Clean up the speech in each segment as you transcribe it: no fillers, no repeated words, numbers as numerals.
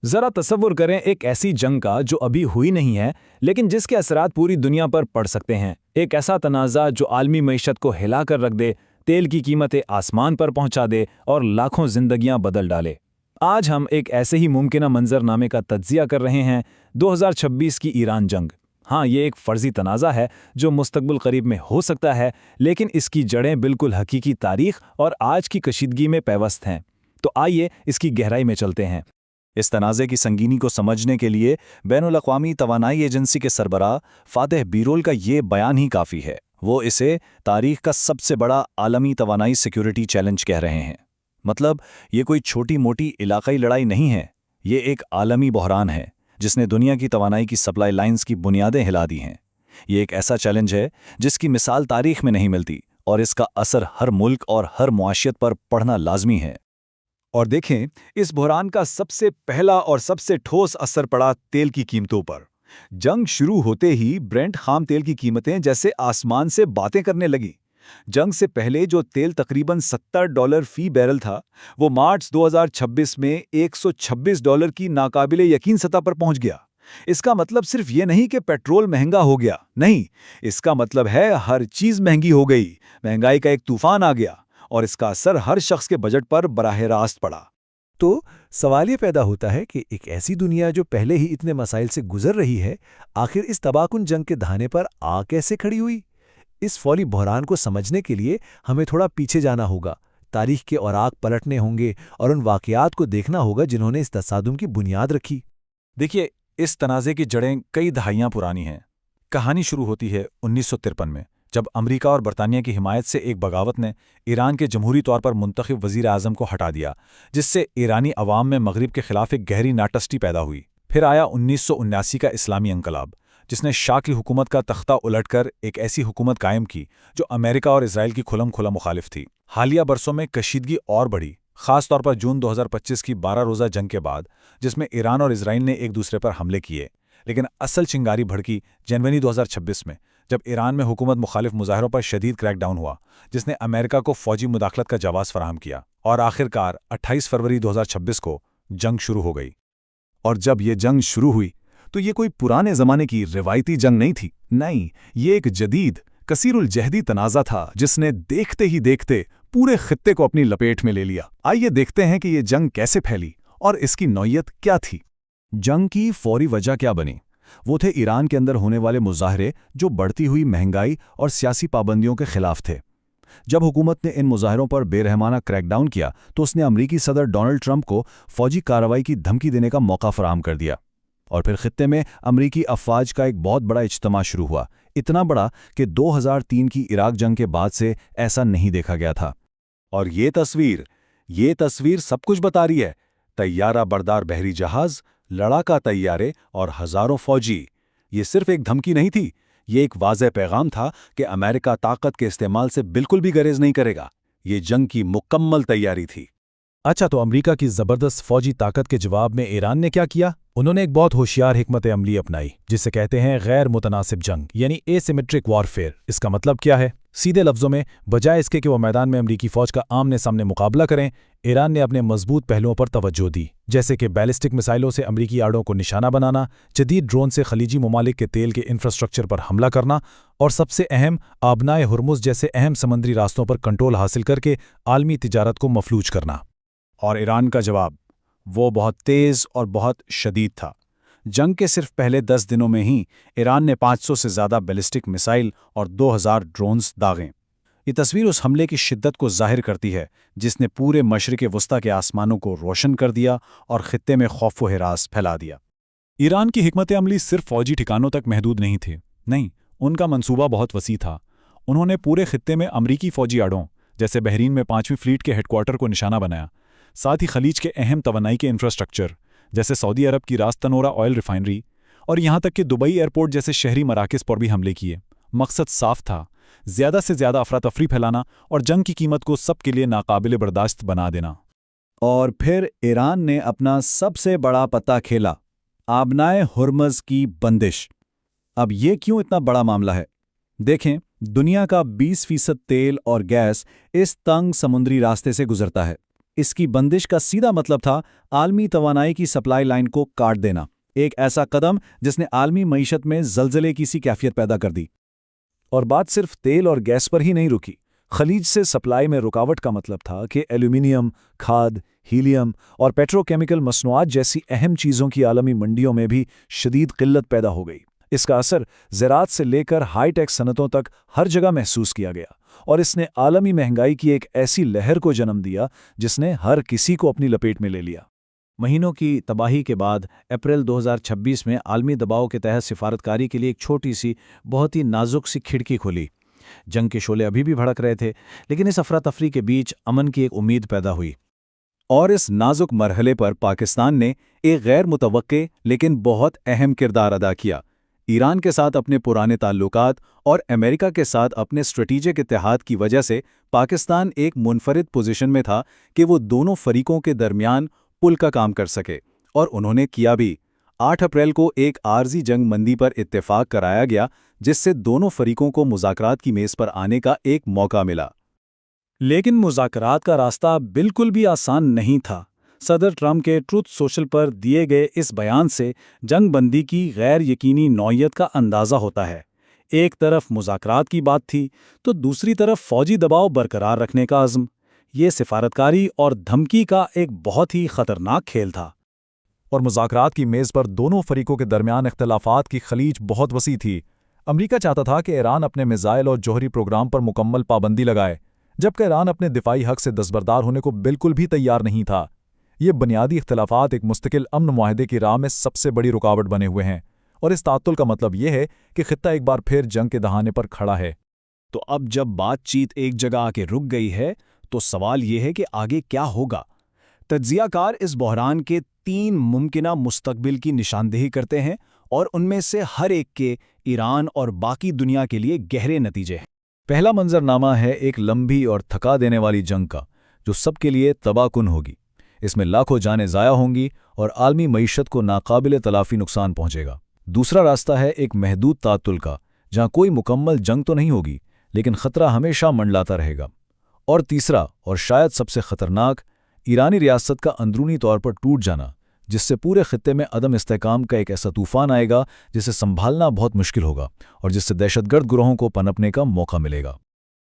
ज़रा तसव्वुर करें एक ऐसी जंग का जो अभी हुई नहीं है, लेकिन जिसके असरात पूरी दुनिया पर पड़ सकते हैं। एक ऐसा तनाज़ा जो आलमी मईशत को हिला कर रख दे, तेल की कीमतें आसमान पर पहुंचा दे और लाखों जिंदगियां बदल डाले। आज हम एक ऐसे ही मुमकिना मंजरनामे का तज्जिया कर रहे हैं, 2026 की ईरान जंग। हाँ, ये एक फ़र्ज़ी तनाज़ा है जो मुस्तक़बिल करीब में हो सकता है, लेकिन इसकी जड़ें बिल्कुल हकीकी तारीख़ और आज की कशीदगी में पैवस्त हैं। तो आइए इसकी गहराई में चलते हैं। इस तनाज़े की संगीनी को समझने के लिए बैनुल-अक़वामी तवानाई एजेंसी के सरबराह फ़ातेह बीरोल का ये बयान ही काफ़ी है। वो इसे तारीख़ का सबसे बड़ा आलमी तवानाई सिक्योरिटी चैलेंज कह रहे हैं। मतलब ये कोई छोटी मोटी इलाक़ाई लड़ाई नहीं है, ये एक आलमी बहरान है जिसने दुनिया की तवानाई की सप्लाई लाइन्स की बुनियादें हिला दी हैं। ये एक ऐसा चैलेंज है जिसकी मिसाल तारीख़ में नहीं मिलती और इसका असर हर मुल्क और हर मुआशियत पर पड़ना लाजमी है। और देखें, इस बहरान का सबसे पहला और सबसे ठोस असर पड़ा तेल की कीमतों पर। जंग शुरू होते ही ब्रेंट खाम तेल की कीमतें जैसे आसमान से बातें करने लगी। जंग से पहले जो तेल तकरीबन $70 फी बैरल था, वो मार्च 2026 में $126 की नाकाबिले यकीन सतह पर पहुंच गया। इसका मतलब सिर्फ ये नहीं कि पेट्रोल महंगा हो गया, नहीं, इसका मतलब है हर चीज महंगी हो गई। महंगाई का एक तूफान आ गया और इसका असर हर शख्स के बजट पर बराह रास्त पड़ा। तो सवाल ये पैदा होता है कि एक ऐसी दुनिया जो पहले ही इतने मसाइल से गुजर रही है, आखिर इस तबाहकुन जंग के धाने पर आ कैसे खड़ी हुई? इस फौली बहरान को समझने के लिए हमें थोड़ा पीछे जाना होगा, तारीख के औराक पलटने होंगे और उन वाक़यात को देखना होगा जिन्होंने इस तसादुम की बुनियाद रखी। देखिए, इस तनाज़े की जड़ें कई दहाइयाँ पुरानी हैं। कहानी शुरू होती है 1953 में, जब अमेरिका और बरतानिया की हिमायत से एक बगावत ने ईरान के जमहूरी तौर पर मुंतखब वज़ीर आज़म को हटा दिया, जिससे ईरानी अवाम में मगरिब के खिलाफ एक गहरी नाटस्टी पैदा हुई। फिर आया 1979 का इस्लामी इंकलाब, जिसने शाह की हुकूमत का तख्ता उलटकर एक ऐसी हुकूमत कायम की जो अमेरिका और इसराइल की खुलम खुला मुखालिफ थी। हालिया बरसों में कशीदगी और बढ़ी, खास तौर पर जून 2025 की 12 रोज़ा जंग के बाद, जिसमें ईरान और इसराइल ने एक दूसरे पर हमले किए। लेकिन असल चिंगारी भड़की जनवरी 2026 में, जब ईरान में हुकूमत मुखालिफ मुजाहरों पर शदीद क्रैकडाउन हुआ, जिसने अमेरिका को फौजी मुदाखलत का जवाब फराहम किया। और आखिरकार 28 फरवरी 2026 को जंग शुरू हो गई। और जब ये जंग शुरू हुई तो ये कोई पुराने ज़माने की रिवायती जंग नहीं थी, नहीं, ये एक जदीद कसीरुल जहदी तनाज़ा था जिसने देखते ही देखते पूरे खित्ते को अपनी लपेट में ले लिया। आइए देखते हैं कि ये जंग कैसे फैली और इसकी नौयत क्या थी। जंग की फौरी वजह क्या बनी? वो थे ईरान के अंदर होने वाले मुजाहरे जो बढ़ती हुई महंगाई और सियासी पाबंदियों के खिलाफ थे। जब हुकूमत ने इन मुजाहरों पर बेरहमाना क्रैकडाउन किया तो उसने अमरीकी सदर डोनाल्ड ट्रंप को फौजी कार्रवाई की धमकी देने का मौका फराहम कर दिया। और फिर खित्ते में अमरीकी अफवाज का एक बहुत बड़ा इज्तिमा शुरू हुआ, इतना बड़ा कि 2003 की इराक जंग के बाद से ऐसा नहीं देखा गया था। और ये तस्वीर सब कुछ बता रही है। तैयारा बरदार बहरी जहाज, लड़ाका तैयारे और हजारों फौजी। ये सिर्फ एक धमकी नहीं थी, ये एक वाज़ेह पैगाम था कि अमेरिका ताकत के इस्तेमाल से बिल्कुल भी गरेज नहीं करेगा। ये जंग की मुकम्मल तैयारी थी। अच्छा, तो अमेरिका की ज़बरदस्त फौजी ताकत के जवाब में ईरान ने क्या किया? उन्होंने एक बहुत होशियार हिकमत अमली अपनाई, जिसे कहते हैं गैर मुतनासिब जंग, यानी एसिमेट्रिक वॉरफेयर। इसका मतलब क्या है? सीधे लफ्ज़ों में, बजाय इसके कि वो मैदान में अमरीकी फ़ौज का आमने सामने मुकाबला करें, ईरान ने अपने मजबूत पहलुओं पर तवज्जो दी, जैसे कि बैलिस्टिक मिसाइलों से अमरीकी आड़ों को निशाना बनाना, जदीद ड्रोन से खलीजी ममालिक के तेल के इंफ्रास्ट्रक्चर पर हमला करना, और सबसे अहम, आबनाए हुर्मुज़ जैसे अहम समंदरी रास्तों पर कंट्रोल हासिल करके आलमी तिजारत को मफलूज करना। और ईरान का जवाब वो बहुत तेज़ और बहुत शदीद था। जंग के सिर्फ पहले 10 दिनों में ही ईरान ने 500 से ज़्यादा बैलिस्टिक मिसाइल और 2000 ड्रोन्स दागे। ये तस्वीर उस हमले की शिद्दत को जाहिर करती है जिसने पूरे मशरिक़ वस्ता के आसमानों को रोशन कर दिया और खित्ते में खौफ व हिरास फैला दिया। ईरान की हिकमत अमली सिर्फ फौजी ठिकानों तक महदूद नहीं थे, नहीं, उनका मंसूबा बहुत वसी था। उन्होंने पूरे खित्ते में अमरीकी फौजी अड्डों, जैसे बहरीन में 5वीं फ्लीट के हेडक्वार्टर को निशाना बनाया। साथ ही खलीज के अहम तवानाई के इंफ्रास्ट्रक्चर, जैसे सऊदी अरब की रास तनोरा ऑयल रिफाइनरी, और यहाँ तक कि दुबई एयरपोर्ट जैसे शहरी मराकज़ पर भी हमले किए। मकसद साफ था, ज़्यादा से ज़्यादा अफरा तफरी फैलाना और जंग की कीमत को सबके लिए नाकाबिले बर्दाश्त बना देना। और फिर ईरान ने अपना सबसे बड़ा पत्ता खेला, आबनाए हुर्मुज़ की बंदिश। अब ये क्यों इतना बड़ा मामला है? देखें, दुनिया का 20% तेल और गैस इस तंग समुद्री रास्ते से गुजरता है। اس کی بندش کا سیدھا مطلب تھا عالمی توانائی کی سپلائی لائن کو کاٹ دینا، ایک ایسا قدم جس نے عالمی معیشت میں زلزلے کی سی کیفیت پیدا کر دی۔ اور بات صرف تیل اور گیس پر ہی نہیں رکی۔ خلیج سے سپلائی میں رکاوٹ کا مطلب تھا کہ ایلومینیم، کھاد، ہیلیم اور پیٹروکیمیکل مصنوعات جیسی اہم چیزوں کی عالمی منڈیوں میں بھی شدید قلت پیدا ہو گئی۔ اس کا اثر زراعت سے لے کر ہائی ٹیک صنعتوں تک ہر جگہ محسوس کیا گیا، اور اس نے عالمی مہنگائی کی ایک ایسی لہر کو جنم دیا جس نے ہر کسی کو اپنی لپیٹ میں لے لیا۔ مہینوں کی تباہی کے بعد اپریل 2026 میں عالمی دباؤ کے تحت سفارتکاری کے لیے ایک چھوٹی سی، بہت ہی نازک سی کھڑکی کھلی۔ جنگ کے شعلے ابھی بھی بھڑک رہے تھے، لیکن اس افراتفری کے بیچ امن کی ایک امید پیدا ہوئی۔ اور اس نازک مرحلے پر پاکستان نے ایک غیر متوقع لیکن بہت اہم کردار ادا کیا۔ ایران کے ساتھ اپنے پرانے تعلقات اور امریکہ کے ساتھ اپنے اسٹریٹجک اتحاد کی وجہ سے پاکستان ایک منفرد پوزیشن میں تھا کہ وہ دونوں فریقوں کے درمیان پل کا کام کر سکے، اور انہوں نے کیا بھی۔ 8 اپریل کو ایک عارضی جنگ بندی پر اتفاق کرایا گیا، جس سے دونوں فریقوں کو مذاکرات کی میز پر آنے کا ایک موقع ملا۔ لیکن مذاکرات کا راستہ بالکل بھی آسان نہیں تھا۔ صدر ٹرمپ کے ٹروتھ سوشل پر دیے گئے اس بیان سے جنگ بندی کی غیر یقینی نوعیت کا اندازہ ہوتا ہے۔ ایک طرف مذاکرات کی بات تھی تو دوسری طرف فوجی دباؤ برقرار رکھنے کا عزم۔ یہ سفارتکاری اور دھمکی کا ایک بہت ہی خطرناک کھیل تھا۔ اور مذاکرات کی میز پر دونوں فریقوں کے درمیان اختلافات کی خلیج بہت وسیع تھی۔ امریکہ چاہتا تھا کہ ایران اپنے میزائل اور جوہری پروگرام پر مکمل پابندی لگائے، جبکہ ایران اپنے دفاعی حق سے دستبردار ہونے کو بالکل بھی تیار نہیں تھا۔ یہ بنیادی اختلافات ایک مستقل امن معاہدے کی راہ میں سب سے بڑی رکاوٹ بنے ہوئے ہیں، اور اس تعطل کا مطلب یہ ہے کہ خطہ ایک بار پھر جنگ کے دہانے پر کھڑا ہے۔ تو اب جب بات چیت ایک جگہ آ کے رک گئی ہے تو سوال یہ ہے کہ آگے کیا ہوگا؟ تجزیہ کار اس بحران کے 3 ممکنہ مستقبل کی نشاندہی کرتے ہیں، اور ان میں سے ہر ایک کے ایران اور باقی دنیا کے لیے گہرے نتیجے ہیں۔ پہلا منظرنامہ ہے ایک لمبی اور تھکا دینے والی جنگ کا، جو سب کے لیے تباہ کن ہوگی۔ اس میں لاکھوں جانیں ضائع ہوں گی اور عالمی معیشت کو ناقابل تلافی نقصان پہنچے گا۔ دوسرا راستہ ہے ایک محدود تعطل کا، جہاں کوئی مکمل جنگ تو نہیں ہوگی، لیکن خطرہ ہمیشہ منڈلاتا رہے گا۔ اور تیسرا، اور شاید سب سے خطرناک، ایرانی ریاست کا اندرونی طور پر ٹوٹ جانا، جس سے پورے خطے میں عدم استحکام کا ایک ایسا طوفان آئے گا جسے سنبھالنا بہت مشکل ہوگا، اور جس سے دہشت گرد گروہوں کو پنپنے کا موقع ملے گا۔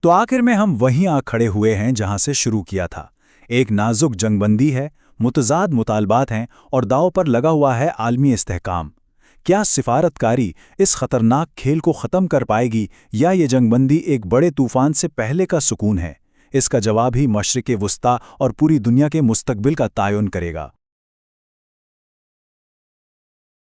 تو آخر میں ہم وہیں آ کھڑے ہوئے ہیں جہاں سے شروع کیا تھا۔ ایک نازک جنگ بندی ہے، متضاد مطالبات ہیں، اور داؤ پر لگا ہوا ہے عالمی استحکام۔ کیا سفارتکاری اس خطرناک کھیل کو ختم کر پائے گی، یا یہ جنگ بندی ایک بڑے طوفان سے پہلے کا سکون ہے؟ اس کا جواب ہی مشرق وسطیٰ اور پوری دنیا کے مستقبل کا تعین کرے گا۔